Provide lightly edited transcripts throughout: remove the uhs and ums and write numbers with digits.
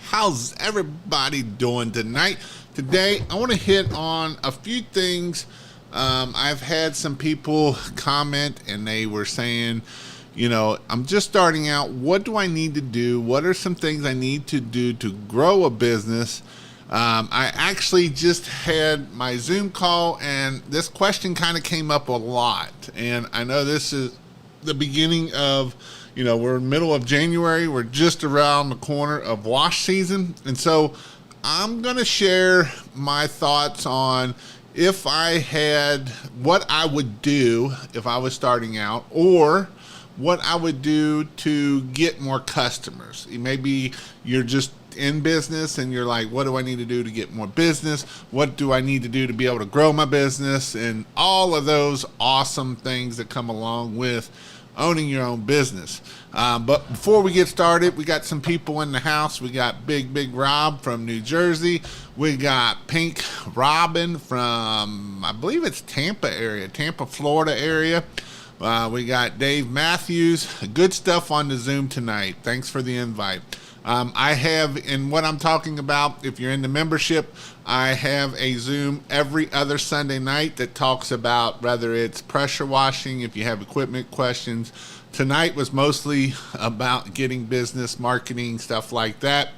How's everybody doing tonight? Today, I want to hit on a few things. I've had some people comment and they were saying, I'm just starting out. What do I need to do? What are some things I need to do to grow a business? I actually just had my Zoom call and this question kind of came up a lot. And I know this is the beginning of, we're in the middle of January. We're just around the corner of wash season. And so I'm going to share my thoughts on if I had what I would do if I was starting out, or what I would do to get more customers. Maybe you're just in business and you're like, what do I need to do to get more business? What do I need to do to be able to grow my business? And all of those awesome things that come along with owning your own business. But before we get started, we got some people in the house. We got Big Rob from New Jersey. We got Pink Robin from, I believe it's Tampa, Florida area. We got Dave Matthews. Good stuff on the Zoom tonight. Thanks for the invite. I have, and what I'm talking about, if you're in the membership, I have a Zoom every other Sunday night that talks about whether it's pressure washing, if you have equipment questions. Tonight was mostly about getting business, marketing, stuff like that.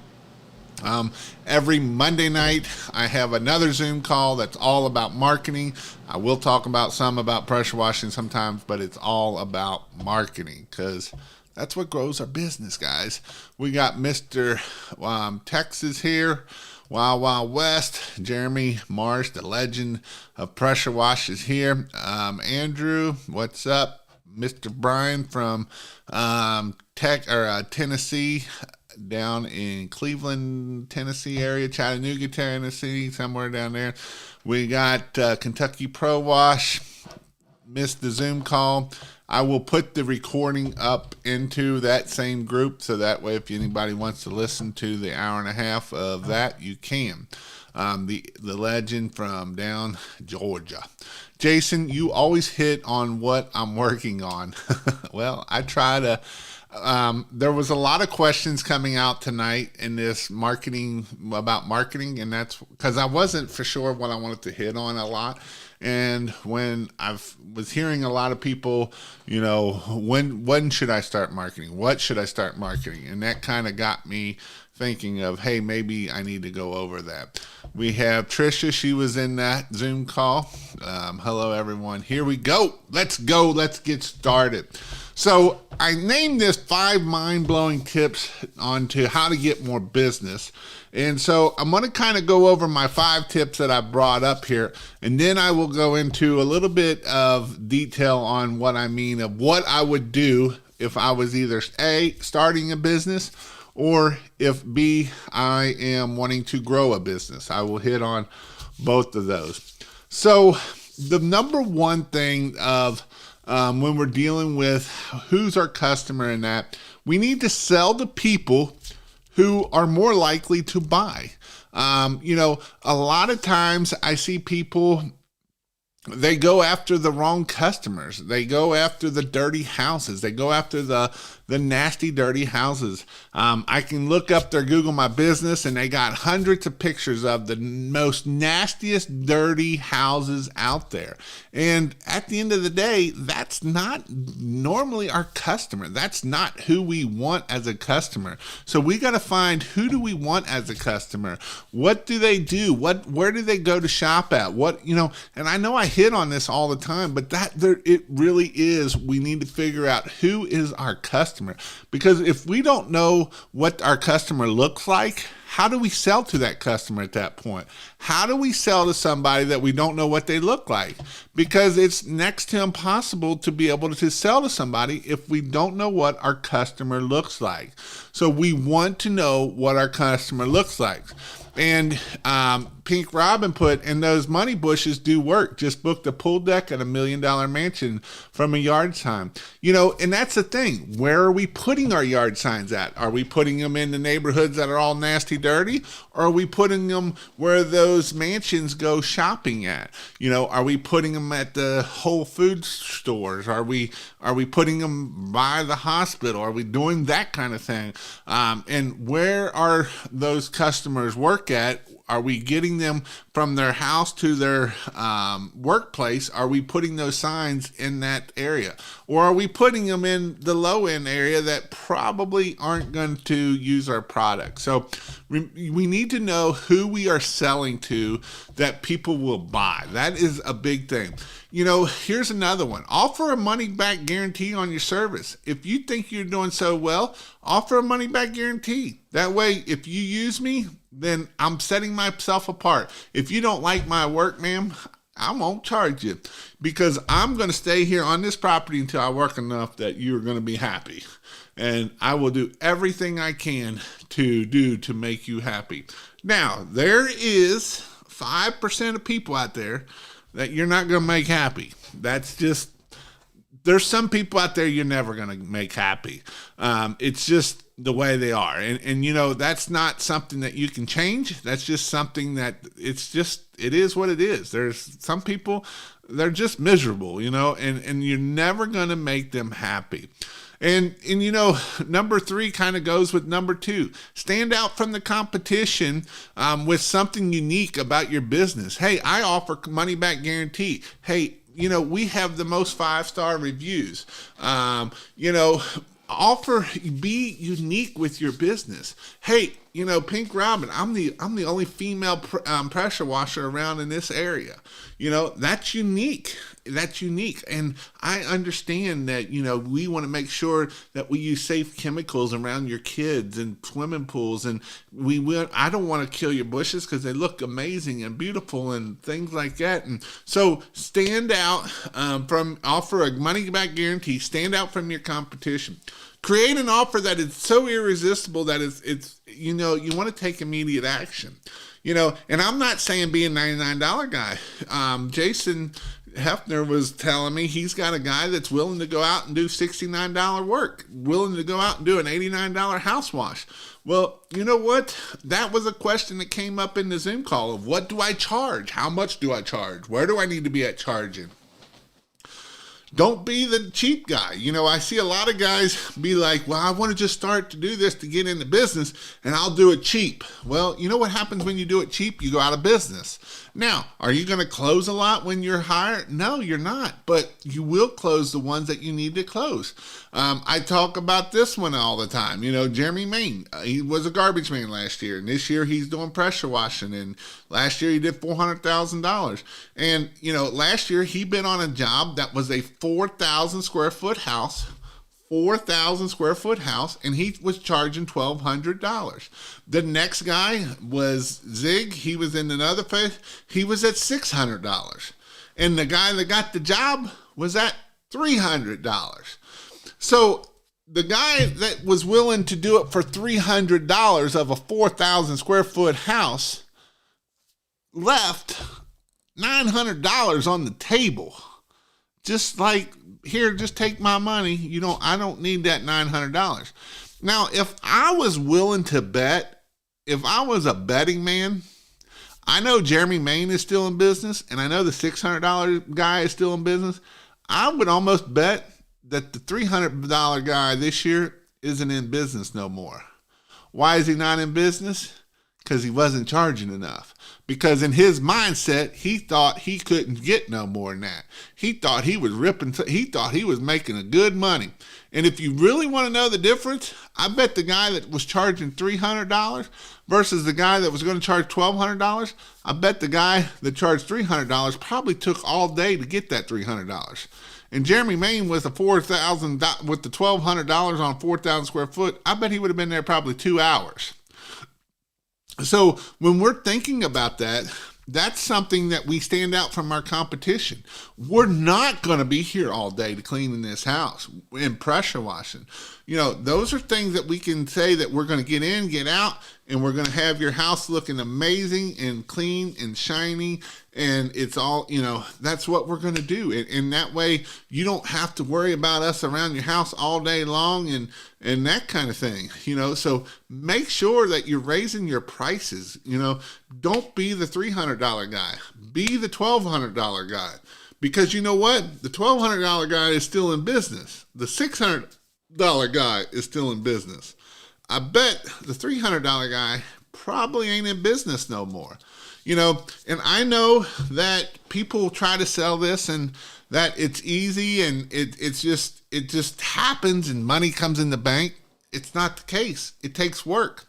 Every Monday night, I have another Zoom call that's all about marketing. I will talk about some about pressure washing sometimes, but it's all about marketing because that's what grows our business, guys. We got Mr. Texas here, Wild West. Jeremy Marsh, the legend of pressure wash, is here. Andrew, what's up? Mr. Brian from Tennessee, down in Cleveland, Tennessee area, Chattanooga, Tennessee, somewhere down there. We got Kentucky Pro Wash. Missed the Zoom call. I will put the recording up into that same group, so that way if anybody wants to listen to the hour and a half of that, you can. The legend from down Georgia. Jason, you always hit on what I'm working on. Well, I try to. There was a lot of questions coming out tonight in this about marketing, and that's because I wasn't for sure what I wanted to hit on a lot. And when I was hearing a lot of people, when should I start marketing? What should I start marketing? And that kind of got me thinking of, hey, maybe I need to go over that. We have Trisha. She was in that Zoom call. Hello, everyone. Here we go. Let's go. Let's get started. So I named this 5 mind-blowing tips onto how to get more business. And so I'm going to kind of go over my 5 tips that I brought up here. And then I will go into a little bit of detail on what I mean of what I would do if I was either A, starting a business, or if B, I am wanting to grow a business. I will hit on both of those. So the number one thing of when we're dealing with who's our customer and that, we need to sell to people who are more likely to buy. A lot of times I see people, they go after the wrong customers. They go after the dirty houses. They go after the nasty, dirty houses. I can look up their Google My Business and they got hundreds of pictures of the most nastiest, dirty houses out there. And at the end of the day, that's not normally our customer. That's not who we want as a customer. So we got to find, who do we want as a customer? What do they do? Where do they go to shop at? And I know I hit on this all the time, but it really is, we need to figure out who is our customer. Because if we don't know what our customer looks like, how do we sell to that customer at that point? How do we sell to somebody that we don't know what they look like? Because it's next to impossible to be able to sell to somebody if we don't know what our customer looks like. So we want to know what our customer looks like. And Pink Robin put, and those money bushes do work. Just book the pool deck at $1 million mansion from a yard sign. And that's the thing. Where are we putting our yard signs at? Are we putting them in the neighborhoods that are all nasty, dirty? Or are we putting them where those mansions go shopping at? Are we putting them at the Whole Foods stores? Are we putting them by the hospital? Are we doing that kind of thing? And where are those customers work at? Are we getting them from their house to their workplace? Are we putting those signs in that area? Or are we putting them in the low end area that probably aren't going to use our product? So we need to know who we are selling to that people will buy. That is a big thing. Here's another one. Offer a money back guarantee on your service. If you think you're doing so well, offer a money back guarantee. That way, if you use me, then I'm setting myself apart. If you don't like my work, ma'am, I won't charge you, because I'm going to stay here on this property until I work enough that you're going to be happy. And I will do everything I can to make you happy. Now, there is 5% of people out there that you're not going to make happy. There's some people out there you're never going to make happy. It's just the way they are. And that's not something that you can change. That's just something that it is what it is. There's some people, they're just miserable, and you're never going to make them happy. And number 3 kind of goes with number 2. Stand out from the competition with something unique about your business. Hey, I offer money back guarantee. Hey, we have the most 5-star reviews. Be unique with your business. Hey, Pink Robin, I'm the only female pressure washer around in this area. That's unique. That's unique. And I understand that, we want to make sure that we use safe chemicals around your kids and swimming pools. And I don't want to kill your bushes because they look amazing and beautiful and things like that. And so stand out offer a money back guarantee, stand out from your competition. Create an offer that is so irresistible that you want to take immediate action. And I'm not saying be a $99 guy. Jason Hefner was telling me he's got a guy that's willing to go out and do $69 work, willing to go out and do an $89 house wash. Well, you know what? That was a question that came up in the Zoom call of what do I charge? How much do I charge? Where do I need to be at charging? Don't be the cheap guy. I see a lot of guys be like, well, I want to just start to do this to get into business and I'll do it cheap. Well, you know what happens when you do it cheap? You go out of business. Now, are you going to close a lot when you're hired? No, you're not, but you will close the ones that you need to close. I talk about this one all the time. Jeremy Main, he was a garbage man last year, and this year he's doing pressure washing, and last year he did $400,000. And, last year he been on a job that was a 4,000 square foot house, and he was charging $1,200. The next guy was Zig. He was in another place. He was at $600. And the guy that got the job was at $300. So the guy that was willing to do it for $300 of a 4,000 square foot house left $900 on the table. Just like, here, just take my money. I don't need that $900. Now, if I was willing to bet, if I was a betting man, I know Jeremy Main is still in business, and I know the $600 guy is still in business. I would almost bet that the $300 guy this year isn't in business no more. Why is he not in business? Because he wasn't charging enough. Because in his mindset, he thought he couldn't get no more than that. He thought he was he thought he was making a good money. And if you really want to know the difference, I bet the guy that was charging $300 versus the guy that was going to charge $1,200, I bet the guy that charged $300 probably took all day to get that $300. And Jeremy Main with the $1,200 on 4,000 square foot, I bet he would have been there probably 2 hours. So when we're thinking about that, that's something that we stand out from our competition. We're not going to be here all day to clean in this house and pressure washing. Those are things that we can say that we're going to get in, get out, and we're going to have your house looking amazing and clean and shiny. And it's all, that's what we're going to do. And that way you don't have to worry about us around your house all day long and that kind of thing, so make sure that you're raising your prices. Don't be the $300 guy, be the $1,200 guy, because you know what? The $1,200 guy is still in business. The $600 guy is still in business. I bet the $300 guy probably ain't in business no more. And I know that people try to sell this and that it's easy and it just happens and money comes in the bank. It's not the case. It takes work.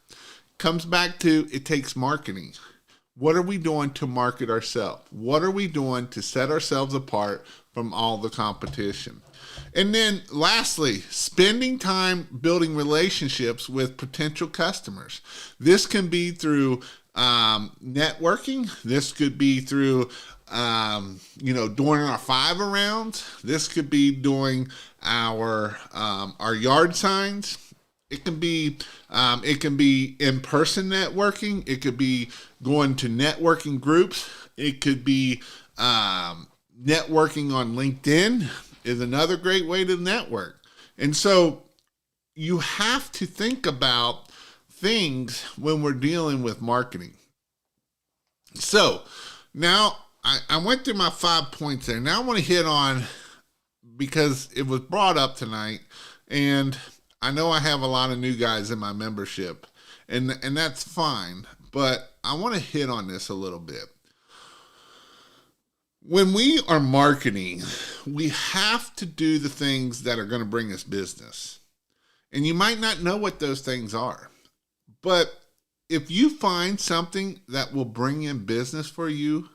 Comes back to it takes marketing. What are we doing to market ourselves? What are we doing to set ourselves apart from all the competition? And then lastly, spending time building relationships with potential customers. This can be through networking. This could be through, doing our 5 rounds. This could be doing our yard signs. It can be in-person networking. It could be going to networking groups. It could be networking on LinkedIn is another great way to network. And so you have to think about things when we're dealing with marketing. So now I went through my 5 points there. Now I want to hit on, because it was brought up tonight, and I know I have a lot of new guys in my membership, and that's fine, but I want to hit on this a little bit. When we are marketing, we have to do the things that are going to bring us business. And you might not know what those things are, but if you find something that will bring in business for you,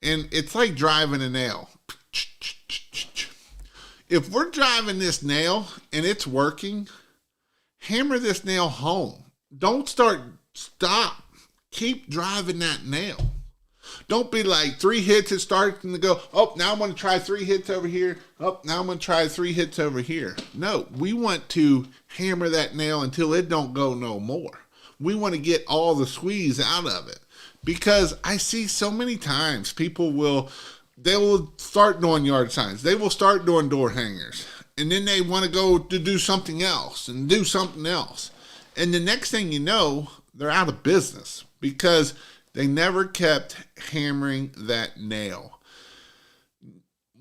and it's like driving a nail. If we're driving this nail and it's working, hammer this nail home. Don't stop. Keep driving that nail. Don't be like 3 hits, it's starting to go, oh, now I'm going to try 3 hits over here. Oh, now I'm going to try 3 hits over here. No, we want to hammer that nail until it don't go no more. We want to get all the squeeze out of it. Because I see so many times people will start doing yard signs. They will start doing door hangers. And then they want to go to do something else and do something else. And the next thing you know, they're out of business because they never kept hammering that nail.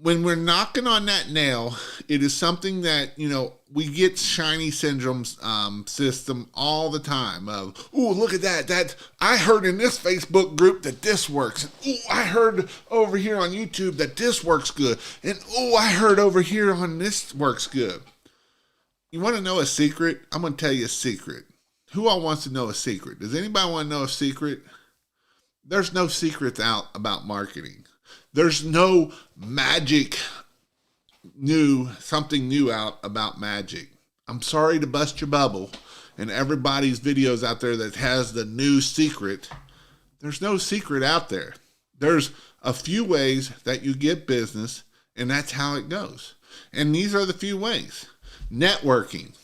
When we're knocking on that nail, it is something that, we get shiny syndrome system all the time of, ooh, look at that. I heard in this Facebook group that this works. Ooh, I heard over here on YouTube that this works good. And ooh, I heard over here on this works good. You want to know a secret? I'm going to tell you a secret. Who all wants to know a secret? Does anybody want to know a secret? There's no secrets out about marketing. There's no magic something new out about magic. I'm sorry to bust your bubble and everybody's videos out there that has the new secret. There's no secret out there. There's a few ways that you get business, and that's how it goes. And these are the few ways. Networking,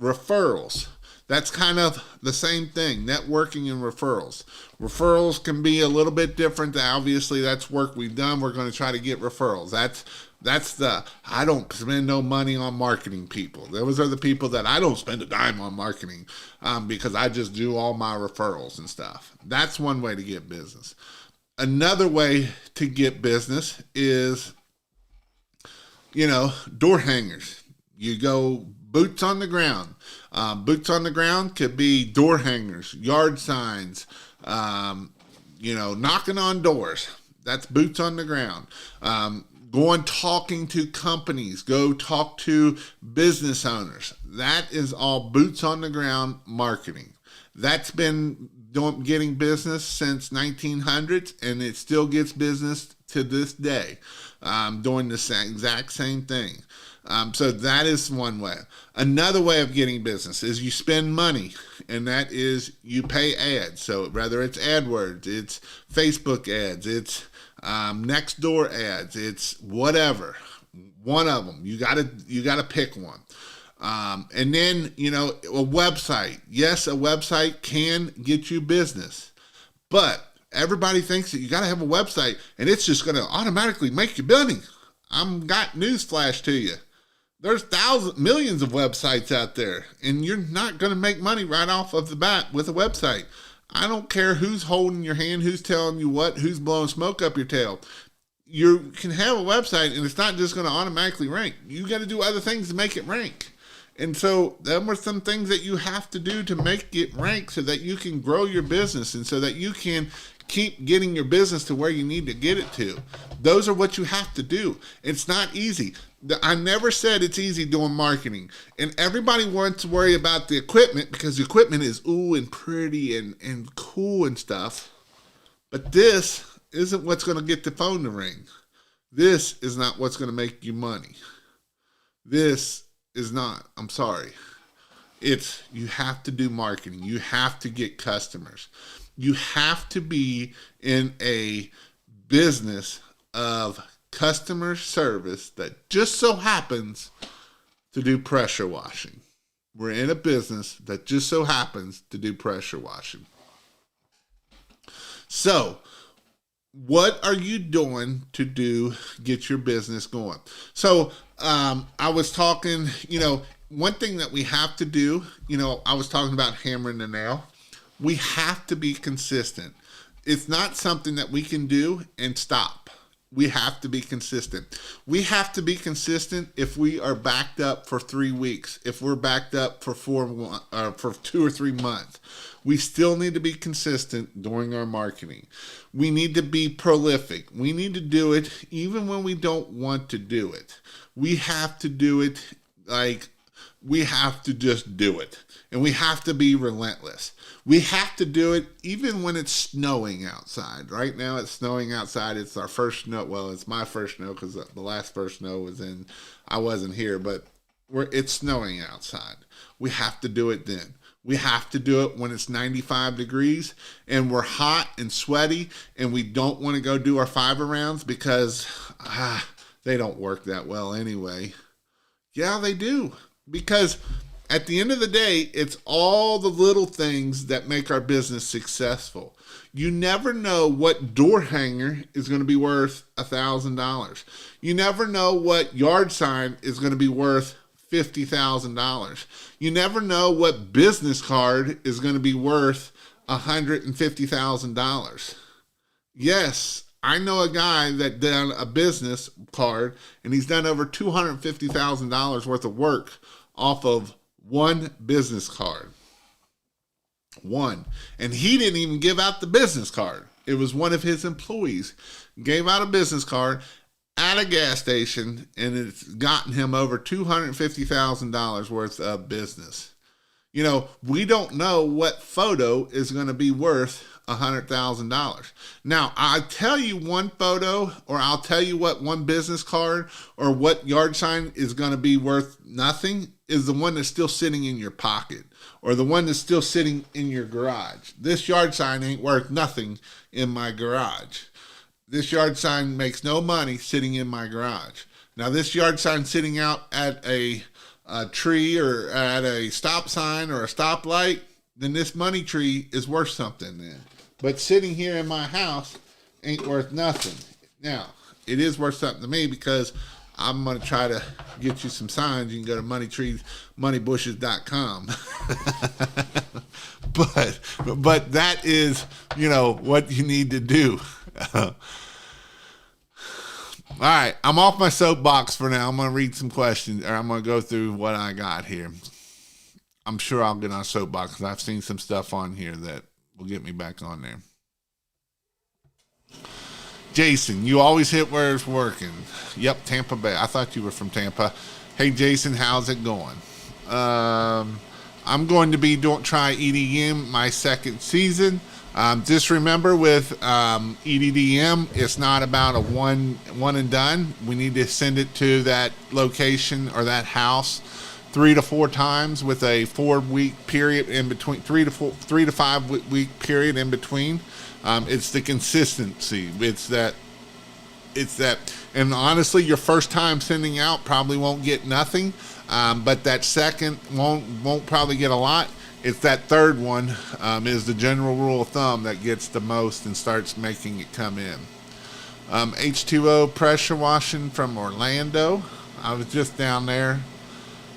referrals. That's kind of the same thing, networking and referrals. Referrals can be a little bit different. Obviously, that's work we've done. We're going to try to get referrals. I don't spend no money on marketing people. Those are the people that I don't spend a dime on marketing because I just do all my referrals and stuff. That's one way to get business. Another way to get business is, door hangers. You go boots on the ground. Boots on the ground could be door hangers, yard signs, knocking on doors. That's boots on the ground. Going talking to companies, go talk to business owners. That is all boots on the ground marketing. That's been getting business since 1900s, and it still gets business to this day, doing the exact same thing. So that is one way. Another way of getting business is you spend money, and that is you pay ads. So whether it's AdWords, it's Facebook ads, it's next door ads, it's whatever. One of them. You gotta pick one. And then, a website. Yes, a website can get you business, but everybody thinks that you got to have a website and it's just going to automatically make you money. I've got news flash to you. There's millions of websites out there, and you're not going to make money right off of the bat with a website. I don't care who's holding your hand, who's telling you what, who's blowing smoke up your tail. You can have a website, and it's not just going to automatically rank. You got to do other things to make it rank. And so them were some things that you have to do to make it rank so that you can grow your business and so that you can keep getting your business to where you need to get it to. Those are what you have to do. It's not easy. I never said it's easy doing marketing. And everybody wants to worry about the equipment because the equipment is ooh and pretty and cool and stuff. But this isn't what's going to get the phone to ring. This is not what's going to make you money. This is not. I'm sorry. It's, you have to do marketing. You have to get customers. You have to be in a business of customer service that just so happens to do pressure washing. We're in a business that just so happens to do pressure washing. So, what are you doing to get your business going? So, I was talking, one thing that we have to do, I was talking about hammering the nail. We have to be consistent. It's not something that we can do and stop. We have to be consistent. We have to be consistent if we are backed up for 3 weeks, if we're backed up for for 2 or 3 months. We still need to be consistent during our marketing. We need to be prolific. We need to do it even when we don't want to do it. We have to do it we have to just do it. And we have to be relentless. We have to do it even when it's snowing outside. Right now it's snowing outside. It's our first snow. Well, it's my first snow because the last first snow was I wasn't here, but it's snowing outside. We have to do it then. We have to do it when it's 95 degrees and we're hot and sweaty and we don't want to go do our 5 rounds because they don't work that well anyway. Yeah, they do. Because at the end of the day, it's all the little things that make our business successful. You never know what door hanger is going to be worth $1,000. You never know what yard sign is going to be worth $50,000. You never know what business card is going to be worth $150,000. Yes, I know a guy that done a business card and he's done over $250,000 worth of work off of one business card. One. And he didn't even give out the business card. It was one of his employees gave out a business card at a gas station, and it's gotten him over $250,000 worth of business. We don't know what photo is going to be worth $100,000. Now, I'll tell you one photo, or I'll tell you what one business card or what yard sign is going to be worth nothing is the one that's still sitting in your pocket or the one that's still sitting in your garage. This yard sign ain't worth nothing in my garage. This yard sign makes no money sitting in my garage. Now, this yard sign sitting out at a tree or at a stop sign or a stoplight, then this money tree is worth something then. But sitting here in my house ain't worth nothing. Now, it is worth something to me because I'm going to try to get you some signs. You can go to moneybushes.com. But that is, what you need to do. All right, I'm off my soapbox for now. I'm going to read some questions, or I'm going to go through what I got here. I'm sure I'll get on a soapbox because I've seen some stuff on here that will get me back on there. Jason, you always hit where it's working. Yep, Tampa Bay. I thought you were from Tampa. Hey, Jason, how's it going? I'm going to be try EDM my second season. Just remember with EDDM, it's not about a one and done. We need to send it to that location or that house 3 to 4 times with a 4-week period in between, 3 to 5 week period in between. It's the consistency. It's that, and honestly, your first time sending out probably won't get nothing, but that second won't probably get a lot. It's that third one is the general rule of thumb that gets the most and starts making it come in. H2O pressure washing from Orlando. I was just down there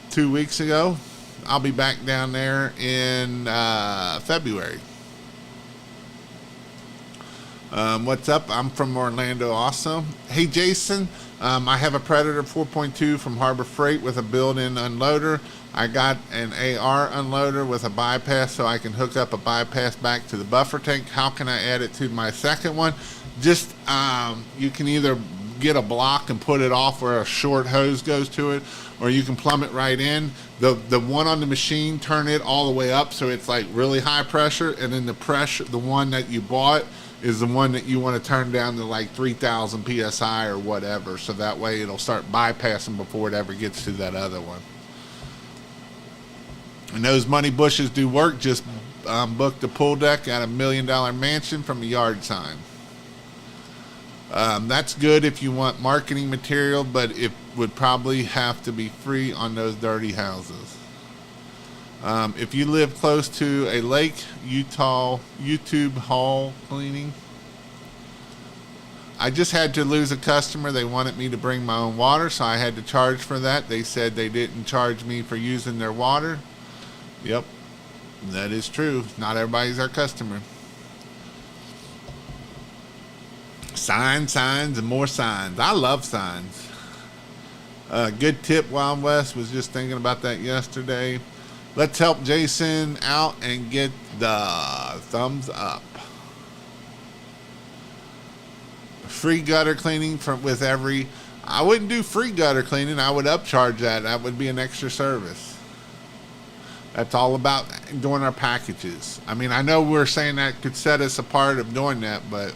2 weeks ago. I'll be back down there in February. What's up? I'm from Orlando also. Hey, Jason, I have a Predator 4.2 from Harbor Freight with a built-in unloader. I got an AR unloader with a bypass, so I can hook up a bypass back to the buffer tank. How can I add it to my second one? Just you can either get a block and put it off where a short hose goes to it, or you can plumb it right in. The one on the machine, turn it all the way up so it's like really high pressure, and then the one that you bought is the one that you want to turn down to like 3,000 psi or whatever, so that way it'll start bypassing before it ever gets to that other one. And those money bushes do work. Just booked a pool deck at $1 million mansion from a yard sign. That's good if you want marketing material, but it would probably have to be free on those dirty houses. If you live close to a lake, Utah, YouTube hall cleaning. I just had to lose a customer. They wanted me to bring my own water, so I had to charge for that. They said they didn't charge me for using their water. Yep, that is true. Not everybody's our customer. Signs, and more signs. I love signs. Good tip, Wild West. Was just thinking about that yesterday. Let's help Jason out and get the thumbs up. Free gutter cleaning with every... I wouldn't do free gutter cleaning. I would upcharge that. That would be an extra service. That's all about doing our packages. I mean, I know we're saying that could set us apart of doing that, but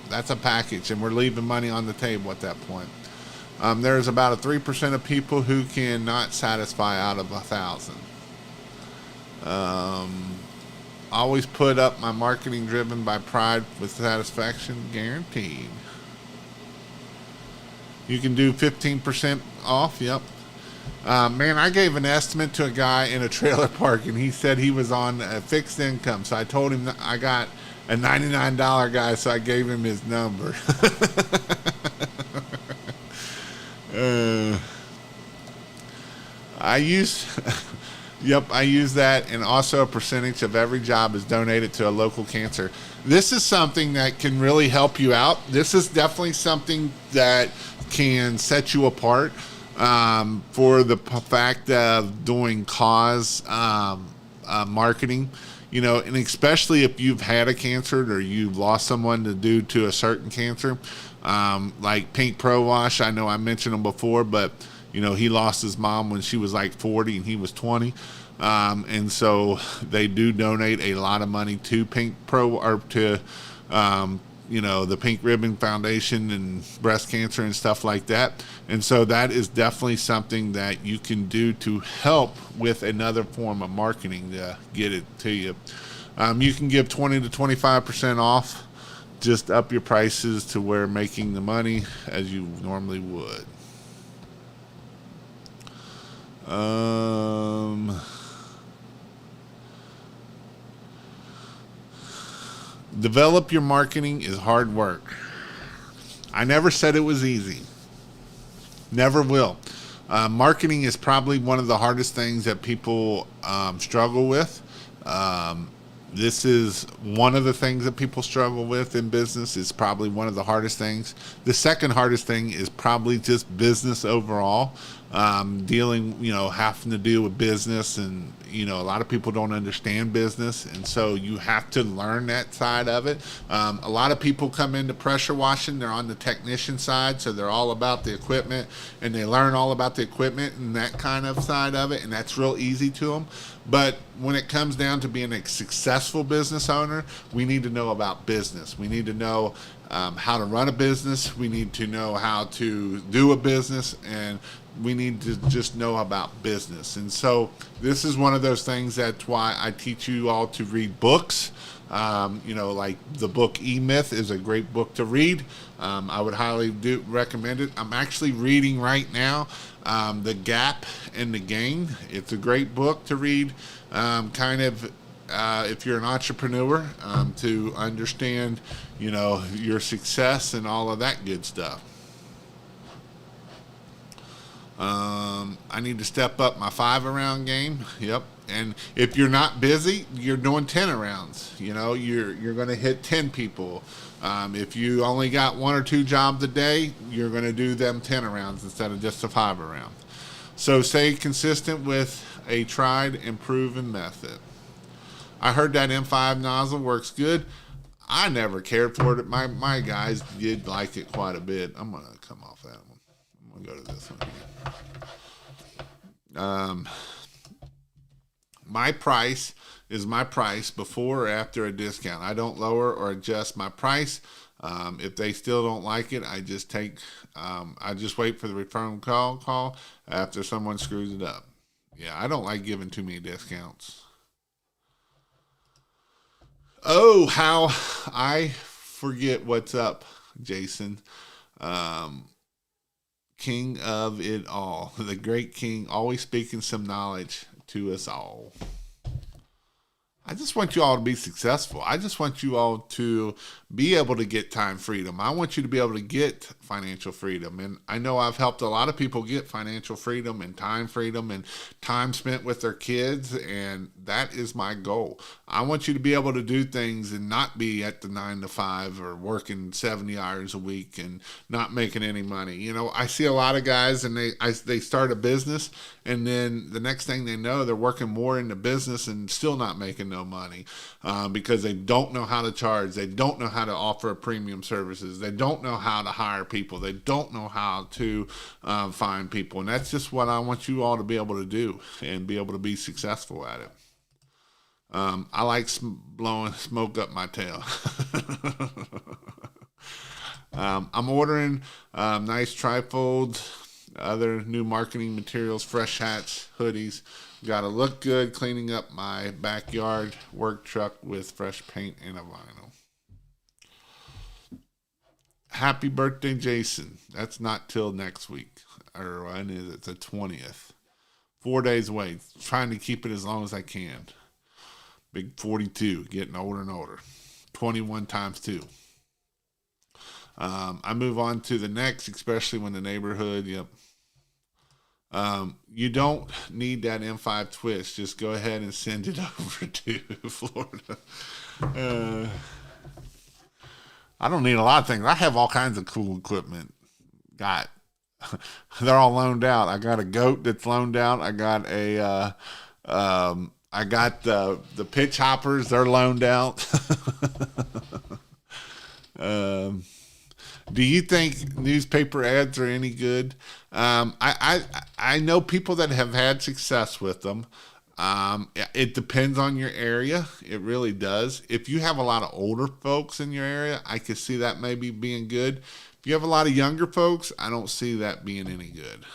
that's a package, and we're leaving money on the table at that point. There's about a 3% of people who cannot satisfy out of 1,000. Always put up my marketing driven by pride with satisfaction guaranteed. You can do 15% off. Yep. Man, I gave an estimate to a guy in a trailer park, and he said he was on a fixed income. So I told him that I got a $99 guy, so I gave him his number. I use that, and also a percentage of every job is donated to a local cancer. This is something that can really help you out. This is definitely something that can set you apart. For the fact of doing cause marketing, you know, and especially if you've had a cancer or you've lost someone due to a certain cancer, like Pink Pro Wash. I know I mentioned him before, but you know, he lost his mom when she was like 40 and he was 20. And so they do donate a lot of money to Pink Pro, or to you know, the Pink Ribbon Foundation and breast cancer and stuff like that. And so that is definitely something that you can do to help with another form of marketing to get it to you. You can give 20 to 25% off. Just up your prices to where making the money as you normally would. Develop your marketing is hard work. I never said it was easy. Never will. Marketing is probably one of the hardest things that people struggle with. This is one of the things that people struggle with in business. It's probably one of the hardest things. The second hardest thing is probably just business overall. Dealing, you know, having to deal with business, and you know, a lot of people don't understand business, and so you have to learn that side of it. A lot of people come into pressure washing, they're on the technician side, so they're all about the equipment, and they learn all about the equipment and that kind of side of it, and that's real easy to them. But when it comes down to being a successful business owner, we need to know about business. We need to know how to run a business. We need to know how to do a business, and we need to just know about business. And so this is one of those things. That's why I teach you all to read books. You know, like the book E-Myth is a great book to read. I would highly recommend it. I'm actually reading right now The Gap and the Gain. It's a great book to read, if you're an entrepreneur, to understand, you know, your success and all of that good stuff. I need to step up my 5-around game. Yep. And if you're not busy, you're doing 10 rounds. You know, you're going to hit 10 people. If you only got 1 or 2 jobs a day, you're going to do them 10 rounds instead of just a 5 round. So stay consistent with a tried and proven method. I heard that M5 nozzle works good. I never cared for it. My guys did like it quite a bit. I'm going to come off that one. I'm going to go to this one again. My price is my price before or after a discount. I don't lower or adjust my price. If they still don't like it, I just wait for the return call after someone screws it up. Yeah, I don't like giving too many discounts. Oh, how I forget what's up, Jason. King of it all, the great king, always speaking some knowledge to us all. I just want you all to be successful. I just want you all to be able to get time freedom. I want you to be able to get financial freedom. And I know I've helped a lot of people get financial freedom and time spent with their kids. And that is my goal. I want you to be able to do things and not be at the 9 to 5 or working 70 hours a week and not making any money. You know, I see a lot of guys and they start a business, and then the next thing they know, they're working more in the business and still not making no money because they don't know how to charge. They don't know how to offer premium services. They don't know how to hire people. They don't know how to find people. And that's just what I want you all to be able to do and be able to be successful at it. I like blowing smoke up my tail. I'm ordering nice trifolds, other new marketing materials, fresh hats, hoodies. Got to look good cleaning up my backyard work truck with fresh paint and a vinyl. Happy birthday, Jason. That's not till next week. Or when is it? The 20th. 4 days away. Trying to keep it as long as I can. Big 42, getting older and older. 21 times 2. I move on to the next, especially when the neighborhood, you don't need that M5 twist. Just go ahead and send it over to Florida. I don't need a lot of things. I have all kinds of cool equipment. They're all loaned out. I got a goat that's loaned out. I got the pitch hoppers. They're loaned out. Do you think newspaper ads are any good? I know people that have had success with them. It depends on your area. It really does. If you have a lot of older folks in your area, I could see that maybe being good. If you have a lot of younger folks, I don't see that being any good.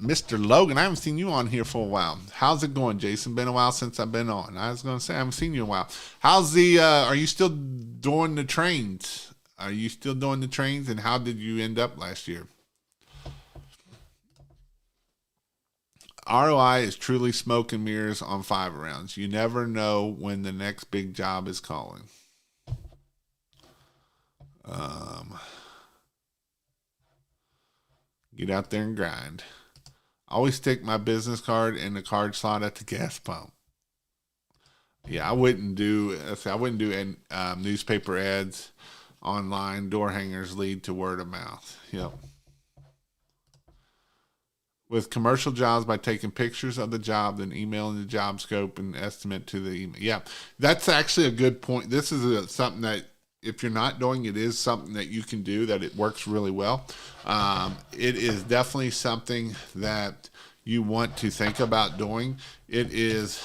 Mr. Logan, I haven't seen you on here for a while. How's it going, Jason? Been a while since I've been on. I was going to say I haven't seen you in a while. How's are you still doing the trains? Are you still doing the trains? And how did you end up last year? ROI is truly smoke and mirrors on 5 rounds. You never know when the next big job is calling. Get out there and grind. Always stick my business card in the card slot at the gas pump. Yeah, I wouldn't do newspaper ads, online door hangers lead to word of mouth. Yep. With commercial jobs, by taking pictures of the job, then emailing the job scope and estimate to the email. Yeah, that's actually a good point. This is something that, if you're not doing it, is something that you can do, that it works really well. It is definitely something that you want to think about doing. It is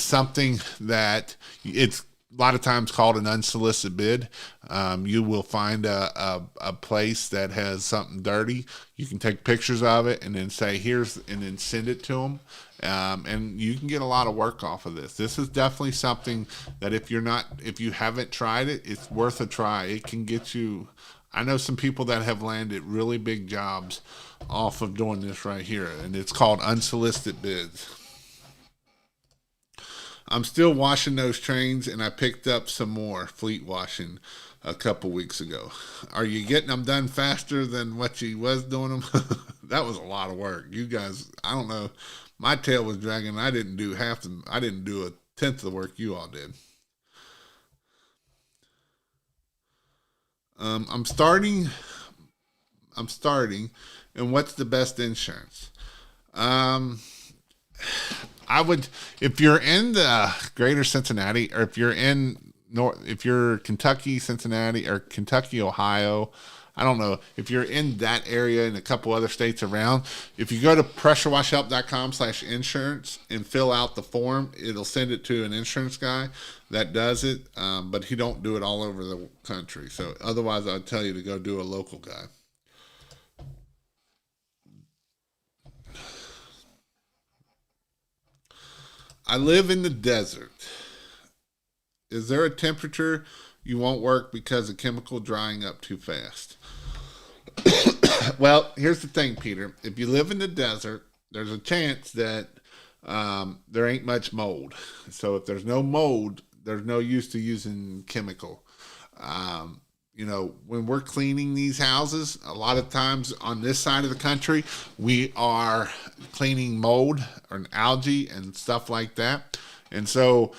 something that it's a lot of times called an unsolicited bid. You will find a place that has something dirty. You can take pictures of it and then say, and then send it to them. And you can get a lot of work off of this. This is definitely something that if you haven't tried it, it's worth a try. It can get you. I know some people that have landed really big jobs off of doing this right here, and it's called unsolicited bids. I'm still washing those trains, and I picked up some more fleet washing a couple weeks ago. Are you getting them done faster than what you was doing them? That was a lot of work. You guys, I don't know. My tail was dragging. I didn't do I didn't do a tenth of the work you all did. Um, I'm starting. I'm starting. And what's the best insurance? Um, I would, if you're in the greater Cincinnati, or if you're in if you're Kentucky, Cincinnati, or Kentucky, Ohio, I don't know. If you're in that area and a couple other states around, if you go to pressurewashhelp.com/insurance and fill out the form, it'll send it to an insurance guy that does it, but he don't do it all over the country. So otherwise, I'd tell you to go do a local guy. I live in the desert. Is there a temperature you won't work because of chemical drying up too fast? Well, here's the thing, Peter. If you live in the desert, there's a chance that there ain't much mold. So if there's no mold, there's no use to using chemical. When we're cleaning these houses, a lot of times on this side of the country, we are cleaning mold or algae and stuff like that. And so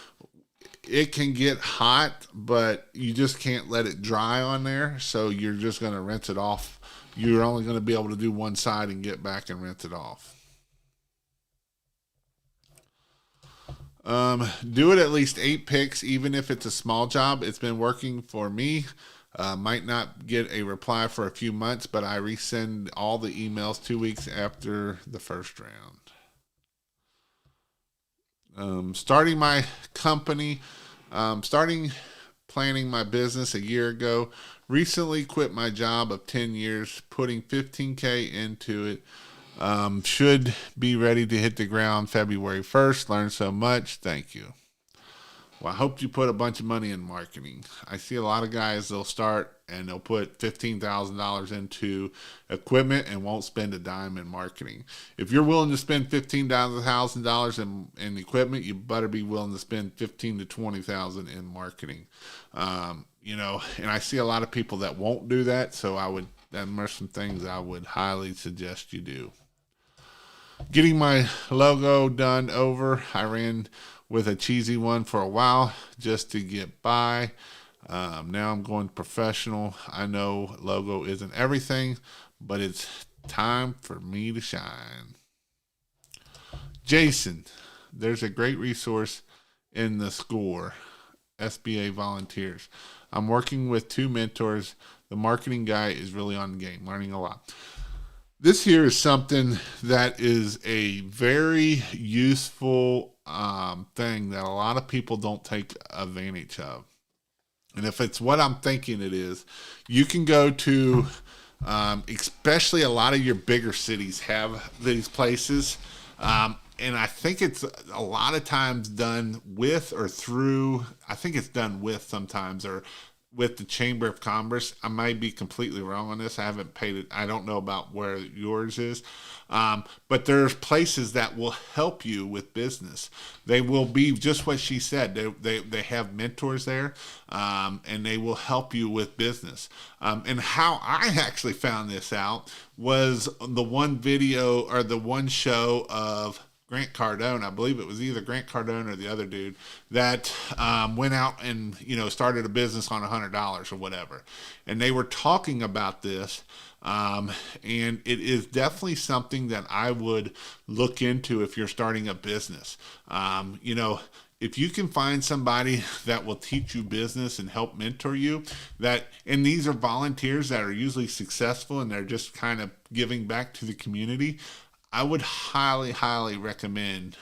it can get hot, but you just can't let it dry on there. So you're just going to rinse it off. You're only going to be able to do one side and get back and rinse it off. Do it at least 8 picks, even if it's a small job. It's been working for me. Might not get a reply for a few months, but I resend all the emails 2 weeks after the first round. Starting my company, starting planning my business a year ago. Recently quit my job of 10 years, putting 15K into it. Should be ready to hit the ground February 1st. Learned so much. Thank you. Well, I hope you put a bunch of money in marketing. I see a lot of guys, they'll start and they'll put $15,000 into equipment and won't spend a dime in marketing. If you're willing to spend $15,000 in equipment, you better be willing to spend $15,000 to $20,000 in marketing. And I see a lot of people that won't do that, so there's some things I would highly suggest you do. Getting my logo done over. I ran with a cheesy one for a while just to get by. Now I'm going professional. I know logo isn't everything, but it's time for me to shine. Jason, there's a great resource in the SCORE, SBA volunteers. I'm working with 2 mentors. The marketing guy is really on the game, learning a lot. This here is something that is a very useful thing that a lot of people don't take advantage of. And if it's what I'm thinking it is, you can go to, especially a lot of your bigger cities have these places. And I think it's a lot of times done with or through, I think it's done with sometimes, or with the Chamber of Commerce. I might be completely wrong on this. I haven't paid it. I don't know about where yours is. But there's places that will help you with business. They will be just what she said. They have mentors there, and they will help you with business. And how I actually found this out was the one video or the one show of Grant Cardone. I believe it was either Grant Cardone or the other dude that went out and started a business on $100 or whatever, and they were talking about this, and it is definitely something that I would look into if you're starting a business. If you can find somebody that will teach you business and help mentor you, and these are volunteers that are usually successful and they're just kind of giving back to the community, I would highly, highly recommend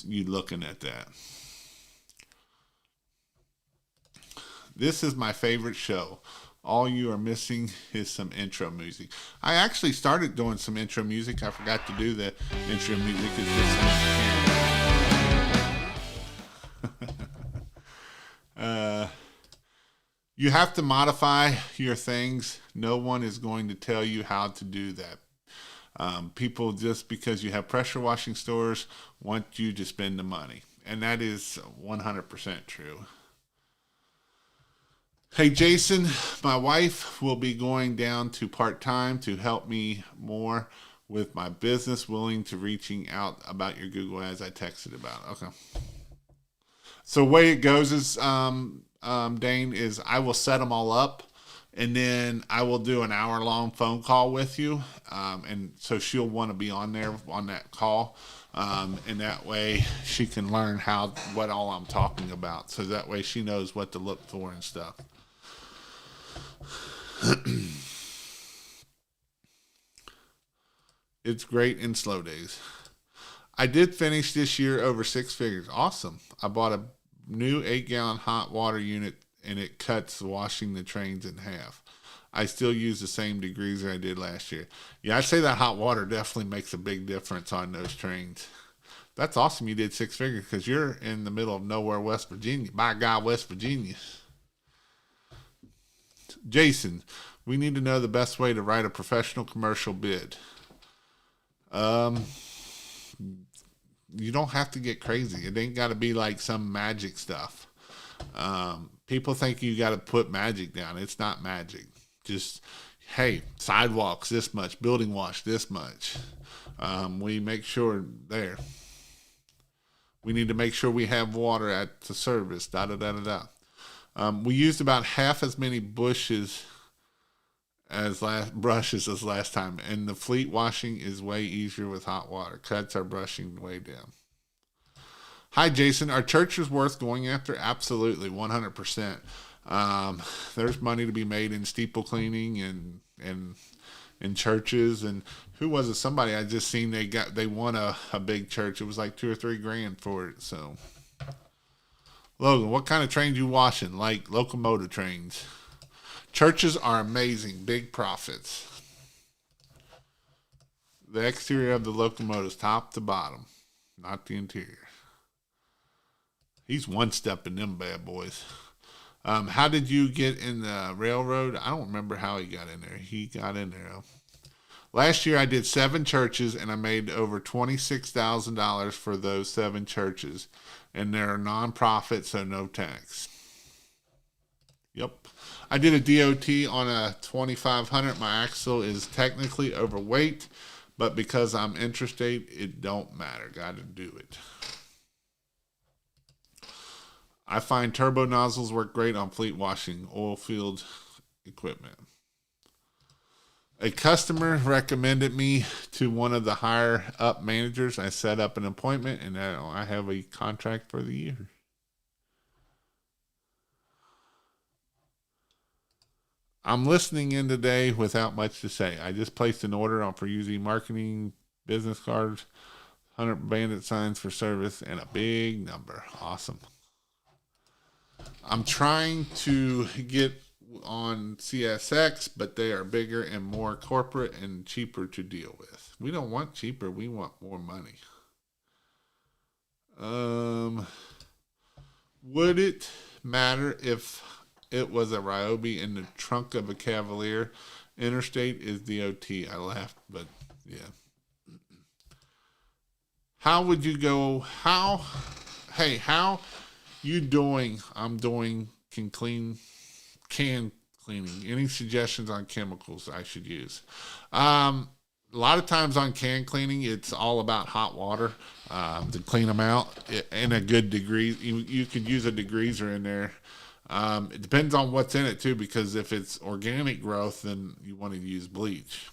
you looking at that. This is my favorite show. All you are missing is some intro music. I actually started doing some intro music. I forgot to do the intro music. It's just you have to modify your things. No one is going to tell you how to do that. People, just because you have pressure washing stores, want you to spend the money. and that is 100% true. Hey, Jason, my wife will be going down to part-time to help me more with my business, willing to reaching out about your Google ads I texted about. Okay. So the way it goes is, Dane, is I will set them all up, and then I will do an hour-long phone call with you, and so she'll want to be on there on that call, and that way she can learn what all I'm talking about. So that way she knows what to look for and stuff. It's great in slow days. I did finish this year over 6 figures. Awesome. I bought a new 8-gallon hot water unit, and it cuts washing the trains in half. I still use the same degreaser I did last year. Yeah, I'd say that hot water definitely makes a big difference on those trains. That's awesome you did 6 figures, because you're in the middle of nowhere, West Virginia. By God, West Virginia. Jason, we need to know the best way to write a professional commercial bid. You don't have to get crazy. It ain't got to be like some magic stuff. People think you got to put magic down. It's not magic. Just, hey, sidewalks this much, building wash this much. We make sure there. We need to make sure we have water at the service. Da da da da da. We used about half as many brushes as last time, and the fleet washing is way easier with hot water. Cuts our brushing way down. Hi, Jason. Are churches worth going after? Absolutely, 100%. There's money to be made in steeple cleaning and in churches. And who was it? Somebody I just seen they won a big church. It was like $2 or $3 grand for it. So, Logan, what kind of trains you washing? Like locomotive trains. Churches are amazing, big profits. The exterior of the locomotives, top to bottom, not the interior. He's one step in them bad boys. How did you get in the railroad? I don't remember how he got in there. He got in there. Last year I did 7 churches, and I made over $26,000 for those 7 churches. And they're non-profit, so no tax. Yep. I did a DOT on a 2500. My axle is technically overweight, but because I'm interstate, it don't matter. Got to do it. I find turbo nozzles work great on fleet washing, oil field equipment. A customer recommended me to one of the higher up managers. I set up an appointment, and I have a contract for the year. I'm listening in today without much to say. I just placed an order for using marketing business cards, 100 bandit signs for service, and a big number. Awesome. I'm trying to get on CSX, but they are bigger and more corporate and cheaper to deal with. We don't want cheaper. We want more money. Would it matter if it was a Ryobi in the trunk of a Cavalier? Interstate is DOT. I laughed, but yeah. How would you go? How you doing? I'm doing can cleaning. Any suggestions on chemicals I should use? A lot of times on can cleaning, it's all about hot water to clean them out in a good degree. You could use a degreaser in there. It depends on what's in it too, because if it's organic growth, then you want to use bleach.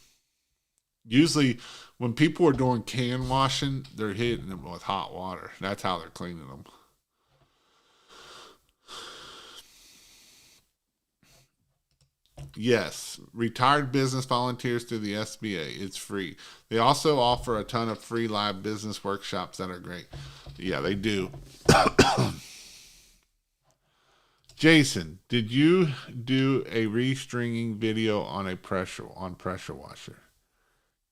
Usually when people are doing can washing, they're hitting them with hot water. That's how they're cleaning them. Yes, retired business volunteers through the SBA. It's free. They also offer a ton of free live business workshops that are great. Yeah, they do. Jason, did you do a restringing video on pressure washer?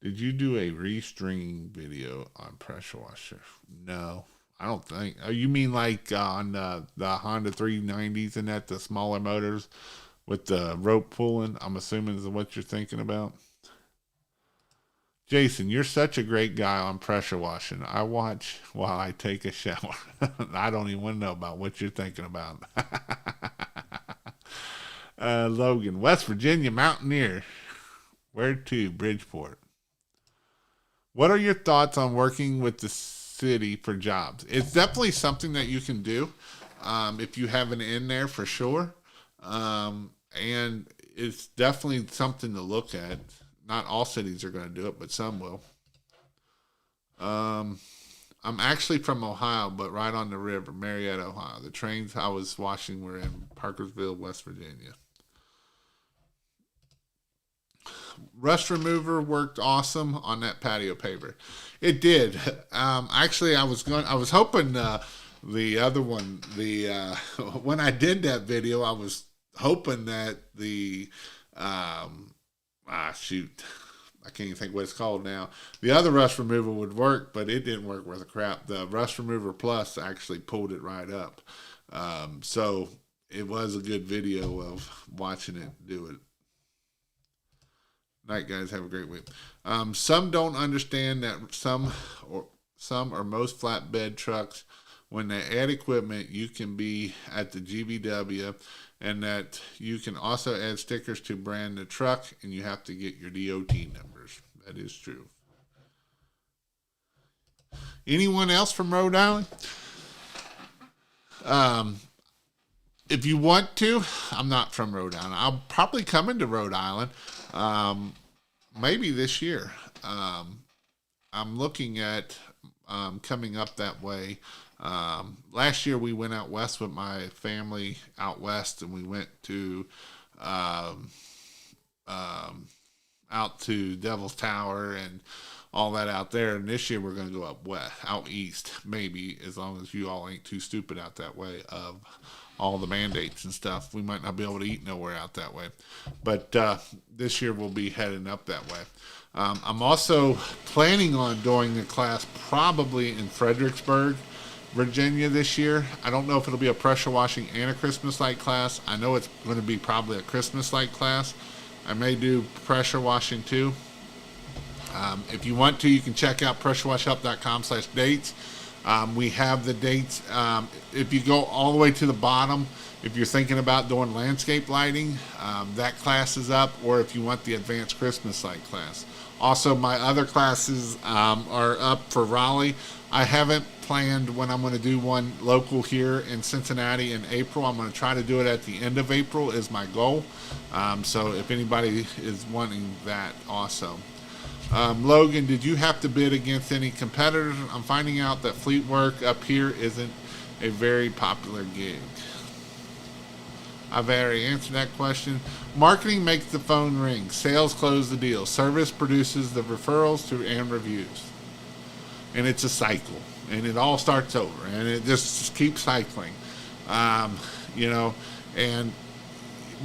Did you do a restringing video on pressure washer? No, I don't think. Oh, you mean like on the Honda 390s and the smaller motors with the rope pulling? I'm assuming is what you're thinking about. Jason, you're such a great guy on pressure washing. I watch while I take a shower. I don't even want to know about what you're thinking about. Logan, West Virginia Mountaineer. Where to? Bridgeport. What are your thoughts on working with the city for jobs? It's definitely something that you can do if you have an in there for sure. And it's definitely something to look at. Not all cities are going to do it, but some will. I'm actually from Ohio, but right on the river, Marietta, Ohio. The trains I was washing were in Parkersville, West Virginia. Rust remover worked awesome on that patio paver. It did. Actually, I was hoping the other one, when I did that video, I was hoping that shoot, I can't even think what it's called now. The other rust remover would work, but it didn't work worth a crap. The Rust Remover Plus actually pulled it right up. So it was a good video of watching it do it. Night, guys. Have a great week. Some don't understand that some or most flatbed trucks, when they add equipment, you can be at the GVW, and that you can also add stickers to brand the truck, and you have to get your DOT numbers. That is true. Anyone else from Rhode Island? If you want to, I'm not from Rhode Island. I'll probably come into Rhode Island maybe this year. I'm looking at coming up that way. Last year we went out west with my family out west, and we went to out to Devil's Tower and all that out there. And this year we're going to go up west, out east, maybe, as long as you all ain't too stupid out that way of all the mandates and stuff. We might not be able to eat nowhere out that way. But this year we'll be heading up that way. I'm also planning on doing a class probably in Fredericksburg, Virginia this year. I don't know if it'll be a pressure washing and a Christmas light class. I know it's going to be probably a Christmas light class. I may do pressure washing too. If you want to, you can check out pressurewashhelp.com/dates. We have the dates. If you go all the way to the bottom, if you're thinking about doing landscape lighting, that class is up, or if you want the advanced Christmas light class. Also, my other classes are up for Raleigh. I haven't planned when I'm going to do one local here in Cincinnati in April. I'm going to try to do it at the end of April is my goal. So if anybody is wanting that also. Logan, did you have to bid against any competitors? I'm finding out that fleet work up here isn't a very popular gig. I've already answered that question. Marketing makes the phone ring. Sales close the deal. Service produces the referrals and reviews. And it's a cycle. And it all starts over. And it just keeps cycling. And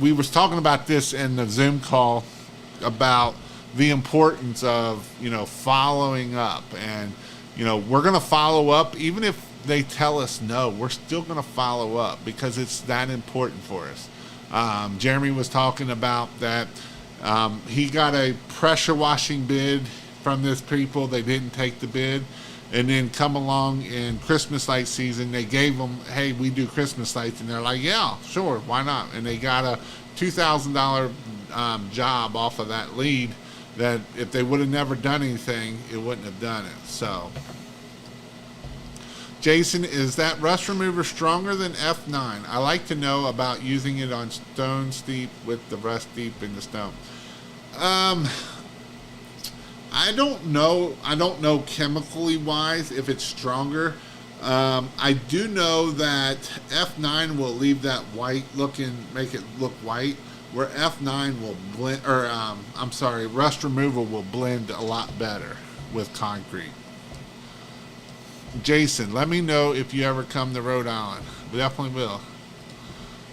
we was talking about this in the Zoom call about the importance of, following up. And, we're going to follow up. Even if they tell us no, we're still going to follow up because it's that important for us. Jeremy was talking about that. He got a pressure washing bid from this people. They didn't take the bid. And then come along in Christmas light season, they gave them, hey, we do Christmas lights. And they're like, yeah, sure, why not? And they got a $2,000 job off of that lead that if they would have never done anything, it wouldn't have done it. So, Jason, is that rust remover stronger than F9? I like to know about using it on stone steep with the rust deep in the stone. I don't know. I don't know chemically wise if it's stronger. I do know that F9 will leave that white looking, make it look white, where F9 will blend, rust removal will blend a lot better with concrete. Jason, let me know if you ever come to Rhode Island. We definitely will.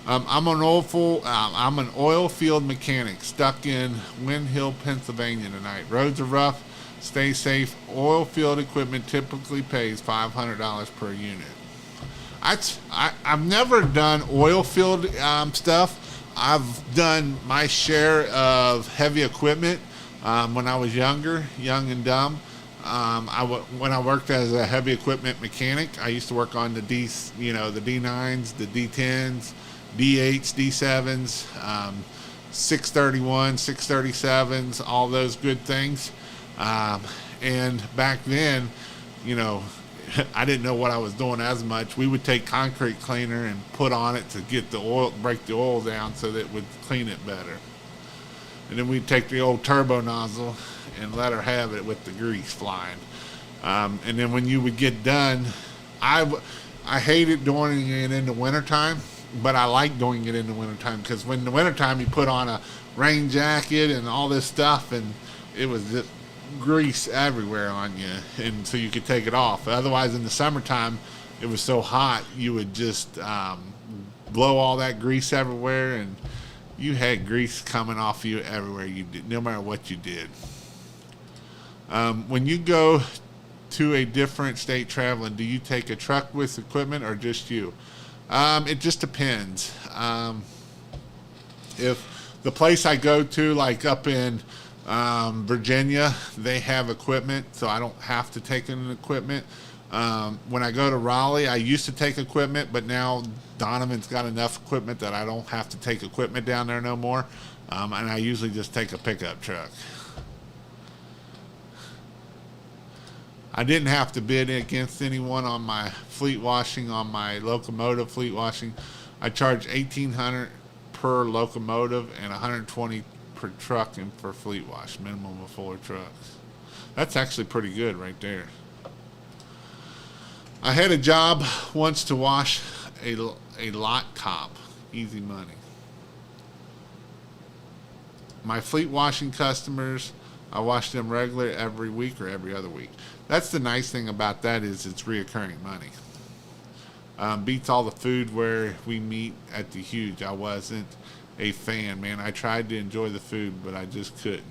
I'm an oil field mechanic stuck in Wind Hill, Pennsylvania tonight. Roads are rough. Stay safe. Oil field equipment typically pays $500 per unit. I've never done oil field stuff. I've done my share of heavy equipment. When I was younger, young and dumb, when I worked as a heavy equipment mechanic, I used to work on the D9s, the D10s, D8s, D7s, 631, 637s, all those good things. Um, and back then, you know, I didn't know what I was doing as much. We would take concrete cleaner and put on it to get the oil, break the oil down so that it would clean it better. And then we'd take the old turbo nozzle and let her have it with the grease flying. And then when you would get done, I, I hated doing it in the wintertime, but I like doing it in the wintertime because when in the wintertime you put on a rain jacket and all this stuff, and it was just grease everywhere on you, and so you could take it off. Otherwise, in the summertime, it was so hot you would just blow all that grease everywhere, and you had grease coming off you everywhere you did, no matter what you did. When you go to a different state traveling, do you take a truck with equipment or just you? It just depends. If the place I go to, like up in Virginia, they have equipment, so I don't have to take any equipment. When I go to Raleigh, I used to take equipment, but now Donovan's got enough equipment that I don't have to take equipment down there no more. And I usually just take a pickup truck. I didn't have to bid against anyone on my fleet washing, on my locomotive fleet washing. I charge $1,800 per locomotive and $120 per truck and for fleet wash, minimum of 4 trucks. That's actually pretty good right there. I had a job once to wash a lot cop, easy money. My fleet washing customers, I wash them regular every week or every other week. That's the nice thing about that is it's reoccurring money. Beats all the food where we meet at the Huge. I wasn't a fan, man. I tried to enjoy the food, but I just couldn't.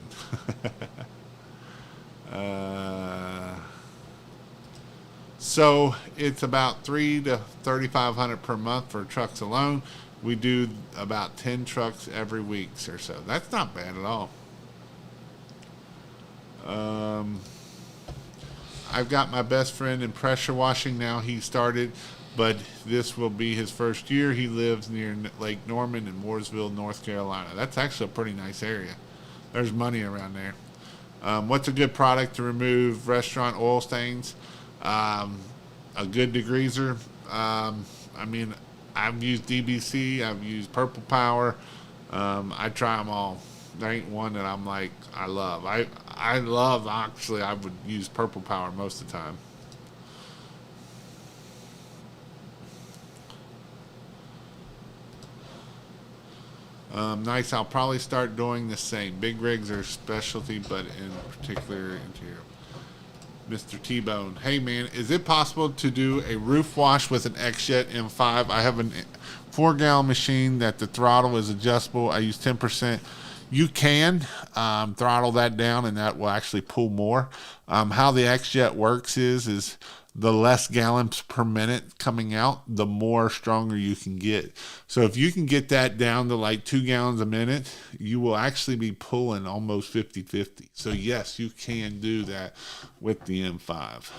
So it's about $300 to $3,500 per month for trucks alone. We do about 10 trucks every week or so. That's not bad at all. I've got my best friend in pressure washing now. He started, but this will be his first year. He lives near Lake Norman in Mooresville, North Carolina. That's actually a pretty nice area. There's money around there. What's a good product to remove restaurant oil stains? A good degreaser. I mean, I've used DBC. I've used Purple Power. I try them all. There ain't one that I'm like I love. I love, actually, I would use Purple Power most of the time. Nice. I'll probably start doing the same. Big rigs are specialty, but in particular interior. Mr. T-Bone. Hey, man, is it possible to do a roof wash with an X-Jet M5? I have a 4-gallon machine that the throttle is adjustable. I use 10%. You can throttle that down, and that will actually pull more. How the X-Jet works is the less gallons per minute coming out, the more stronger you can get. So if you can get that down to like 2 gallons a minute, you will actually be pulling almost 50-50. So yes, you can do that with the M5.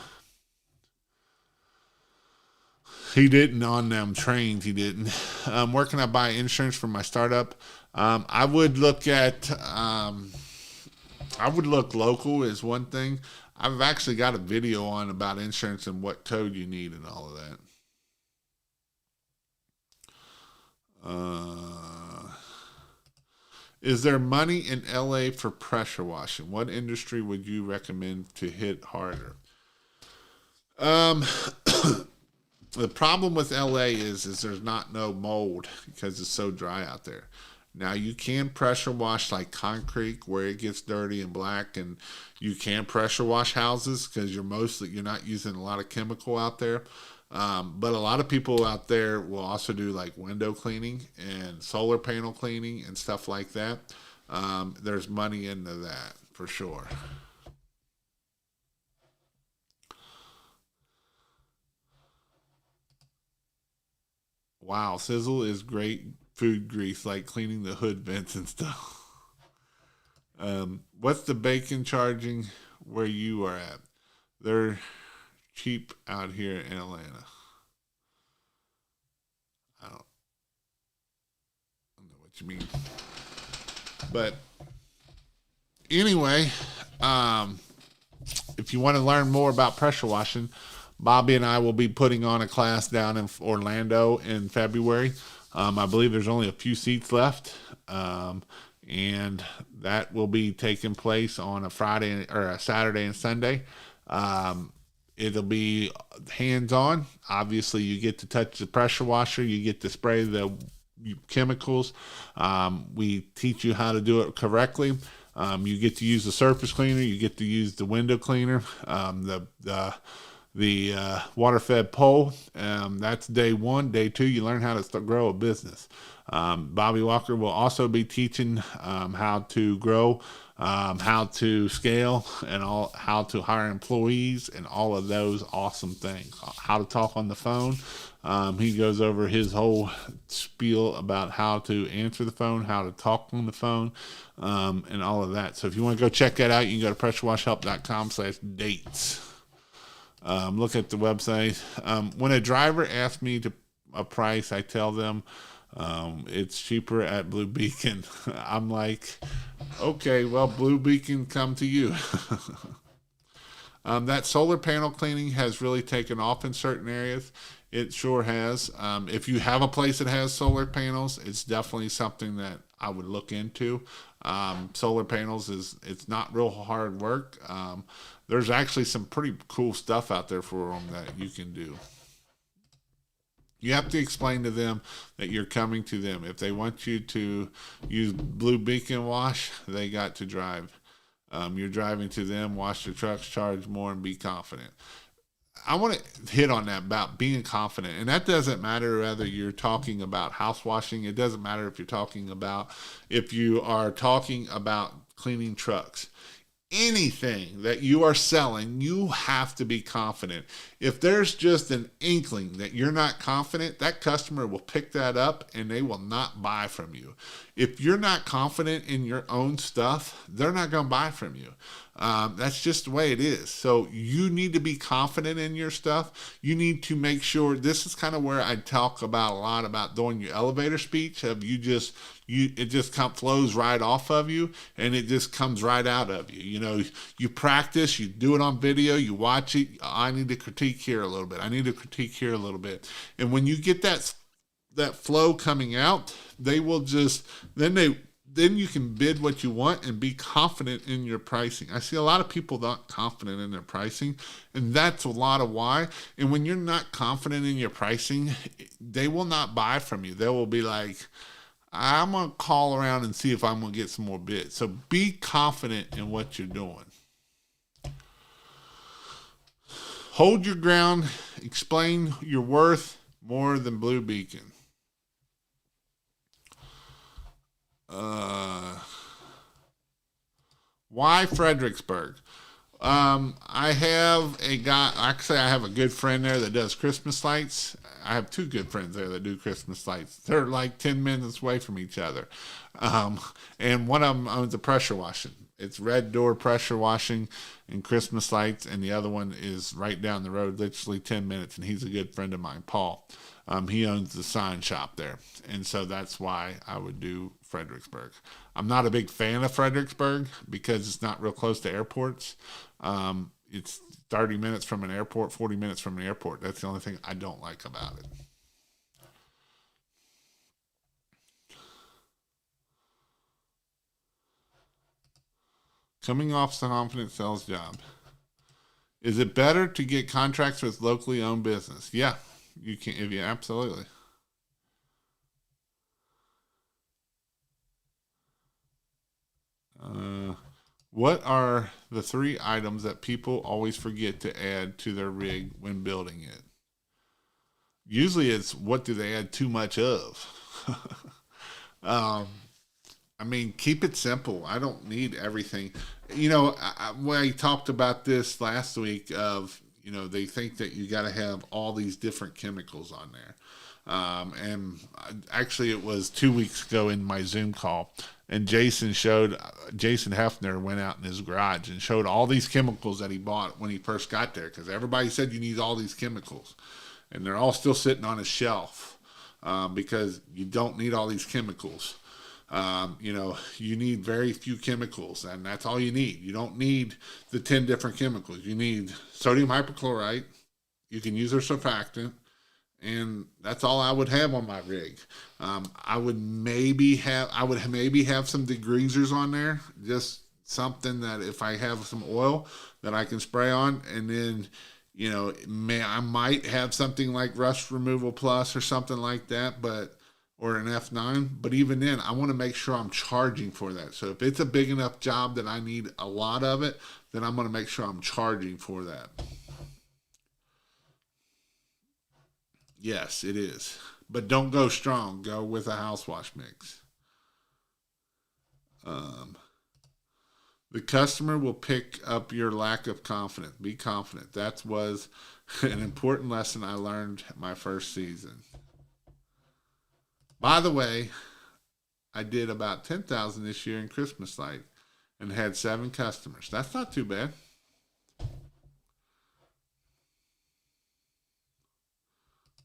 He didn't on them trains. He didn't. Where can I buy insurance for my startup? I would look at. I would look local is one thing. I've actually got a video on about insurance and what code you need and all of that. Is there money in LA for pressure washing? What industry would you recommend to hit harder? Um, the problem with LA is there's not no mold because it's so dry out there. Now you can pressure wash like concrete where it gets dirty and black, and you can pressure wash houses because you're not using a lot of chemical out there. But a lot of people out there will also do like window cleaning and solar panel cleaning and stuff like that. There's money into that for sure. Wow, sizzle is great food grease, like cleaning the hood vents and stuff. What's the bacon charging where you are at? They're cheap out here in Atlanta. I don't know what you mean. But anyway, um, if you want to learn more about pressure washing, Bobby and I will be putting on a class down in Orlando in February. I believe there's only a few seats left. And that will be taking place on a Friday or a Saturday and Sunday. It'll be hands on. Obviously, you get to touch the pressure washer, you get to spray the chemicals. We teach you how to do it correctly. You get to use the surface cleaner, you get to use the window cleaner, the water-fed pole. That's day one. Day two, you learn how to grow a business. Bobby Walker will also be teaching how to grow, how to scale, and how to hire employees, and all of those awesome things. How to talk on the phone. He goes over his whole spiel about how to answer the phone, how to talk on the phone, and all of that. So if you want to go check that out, you can go to pressurewashhelp.com/dates. Look at the website. When a driver asks me a price, I tell them it's cheaper at Blue Beacon. I'm like, okay, well, Blue Beacon, come to you. That solar panel cleaning has really taken off in certain areas. It sure has. If you have a place that has solar panels, it's definitely something that I would look into. Solar panels it's not real hard work. There's actually some pretty cool stuff out there for them that you can do. You have to explain to them that you're coming to them. If they want you to use Blue Beacon Wash, they got to drive. You're driving to them, wash your trucks, charge more, and be confident. I want to hit on that about being confident. And that doesn't matter whether you're talking about house washing. It doesn't matter if you are talking about cleaning trucks. Anything that you are selling, you have to be confident. If there's just an inkling that you're not confident, that customer will pick that up and they will not buy from you. If you're not confident in your own stuff, they're not going to buy from you. That's just the way it is. So you need to be confident in your stuff. You need to make sure. This is kind of where I talk about a lot about doing your elevator speech. It just flows right off of you, and it just comes right out of you. You know, you practice, you do it on video, you watch it. I need to critique here a little bit. I need to critique here a little bit. And when you get that flow coming out, they will just then you can bid what you want and be confident in your pricing. I see a lot of people not confident in their pricing, and that's a lot of why. And when you're not confident in your pricing, they will not buy from you. They will be like, I'm going to call around and see if I'm going to get some more bids. So be confident in what you're doing. Hold your ground. Explain your worth more than Blue Beacon. Why Fredericksburg? I have a good friend there that does Christmas lights. I have two good friends there that do Christmas lights. They're like 10 minutes away from each other. And one of them owns a pressure washing. It's Red Door Pressure Washing and Christmas lights. And the other one is right down the road, literally 10 minutes. And he's a good friend of mine, Paul. He owns the sign shop there. And so that's why I would do Fredericksburg. I'm not a big fan of Fredericksburg because it's not real close to airports. It's 30 minutes from an airport, 40 minutes from an airport. That's the only thing I don't like about it. Coming off the confident sales job. Is it better to get contracts with locally owned business? Yeah, you can. Yeah, absolutely. What are the 3 items that people always forget to add to their rig when building it? Usually it's what do they add too much of? um, I mean, keep it simple. I don't need everything. You know, I talked about this last week of, you know, they think that you got to have all these different chemicals on there. And actually it was 2 weeks ago in my Zoom call, and Jason showed Jason Hefner went out in his garage and showed all these chemicals that he bought when he first got there, because everybody said you need all these chemicals, and they're all still sitting on his shelf, because you don't need all these chemicals. You need very few chemicals, and that's all you need. You don't need the 10 different chemicals. You need sodium hypochlorite. You can use a surfactant, and that's all I would have on my rig. I would maybe have some degreasers on there, just something that if I have some oil that I can spray on, and then I might have something like Rust Removal Plus or something like that, or an F9. But even then, I want to make sure I'm charging for that. So if it's a big enough job that I need a lot of it, then I'm going to make sure I'm charging for that. Yes, it is. But don't go strong. Go with a house wash mix. The customer will pick up your lack of confidence. Be confident. That was an important lesson I learned my first season. By the way, I did about 10,000 this year in Christmas light and had 7 customers. That's not too bad.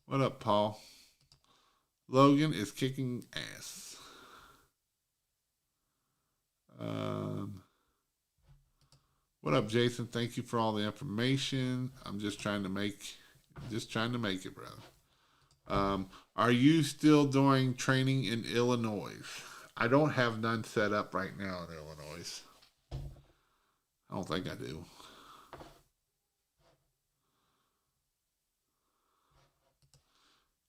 What up, Paul? Logan is kicking ass. What up, Jason? Thank you for all the information. I'm just trying to make it, brother. Are you still doing training in Illinois? I don't have none set up right now in Illinois. I don't think I do.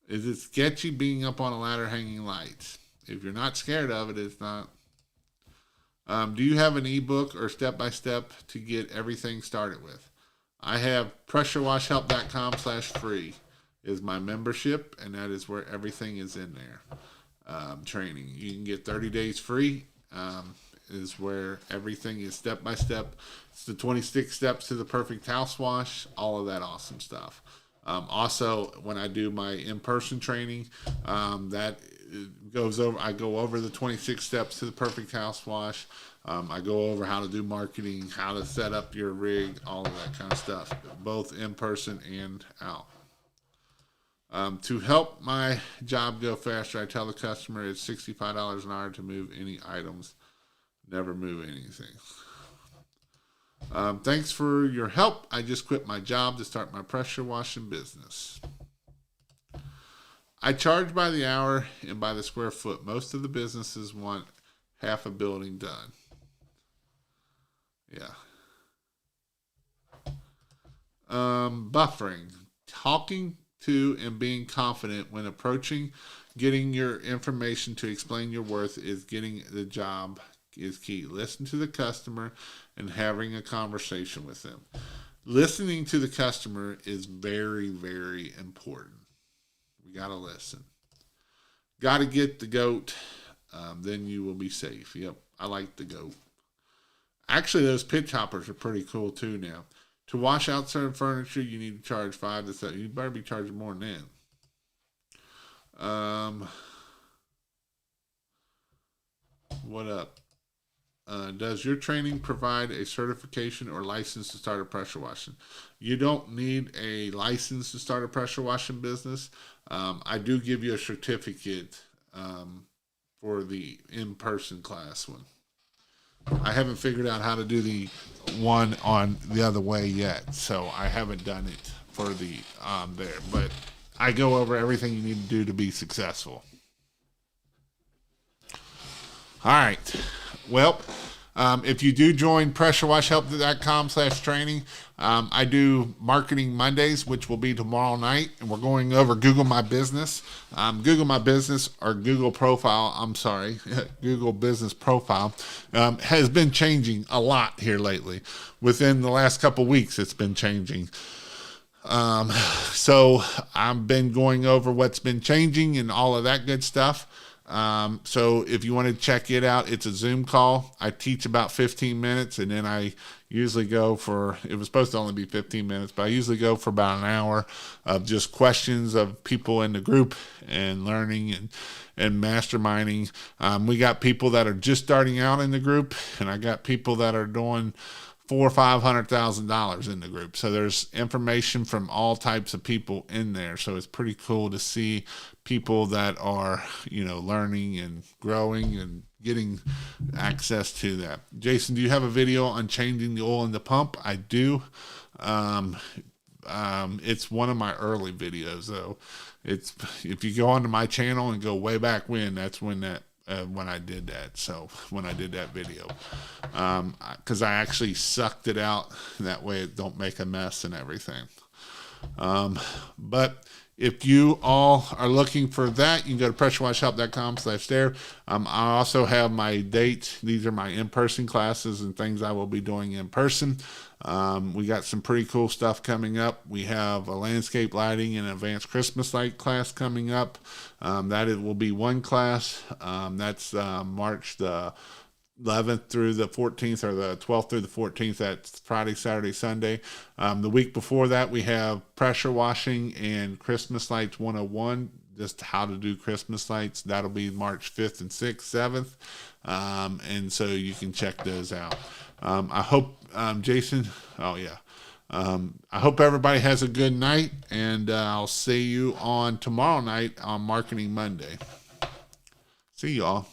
Is it sketchy being up on a ladder hanging lights? If you're not scared of it, it's not. Do you have an ebook or step-by-step to get everything started with? I have pressurewashhelp.com/free is my membership, and that is where everything is in there. Training. You can get 30 days free. Is where everything is step-by-step. It's the 26 steps to the perfect house wash, all of that awesome stuff. Also, when I do my in-person training, that goes over. I go over the 26 steps to the perfect house wash. I go over how to do marketing, how to set up your rig, all of that kind of stuff, both in person and out. To help my job go faster, I tell the customer it's $65 an hour to move any items, never move anything. Thanks for your help. I just quit my job to start my pressure washing business. I charge by the hour and by the square foot. Most of the businesses want half a building done. Yeah. Buffering. Talking to and being confident when approaching, getting your information to explain your worth is getting the job is key. Listen to the customer and having a conversation with them. Listening to the customer is very, very important. We got to listen. Got to get the goat, then you will be safe. Yep, I like the goat. Actually, those pitch hoppers are pretty cool too now. To wash out certain furniture, you need to charge $5 to $7. You better be charging more than that. What up? Does your training provide a certification or license to start a pressure washing? You don't need a license to start a pressure washing business. I do give you a certificate for the in-person class one. I haven't figured out how to do the one on the other way yet, so I haven't done it for the there. But I go over everything you need to do to be successful. All right. Well, if you do join pressurewashhelp.com/training, I do marketing Mondays, which will be tomorrow night, and we're going over Google My Business. Google My Business or Google Profile, Google Business Profile has been changing a lot here lately. Within the last couple weeks, it's been changing. So I've been going over what's been changing and all of that good stuff. So if you want to check it out, it's a Zoom call. I teach about 15 minutes, and then I usually go for, it was supposed to only be 15 minutes, but I usually go for about an hour of just questions of people in the group and learning and masterminding. We got people that are just starting out in the group, and I got people that are doing $400,000 or $500,000 in the group. So there's information from all types of people in there. So it's pretty cool to see people that are, learning and growing and getting access to that. Jason, do you have a video on changing the oil in the pump? I do. It's one of my early videos though. It's, if you go onto my channel and go way back when, that's when I did that. So when I did that video, because I actually sucked it out. That way it don't make a mess and everything. But if you all are looking for that, you can go to pressurewashhelp.com/there. I also have my dates. These are my in-person classes and things I will be doing in person. We got some pretty cool stuff coming up. We have a landscape lighting and advanced Christmas light class coming up. That it will be one class. That's March the 11th through the 14th, or the 12th through the 14th. That's Friday, Saturday, Sunday. The week before that, we have pressure washing and Christmas lights 101, just how to do Christmas lights. That'll be March 5th and 6th, 7th. And so you can check those out. I hope, Jason, I hope everybody has a good night, and I'll see you on tomorrow night on Marketing Monday. See y'all.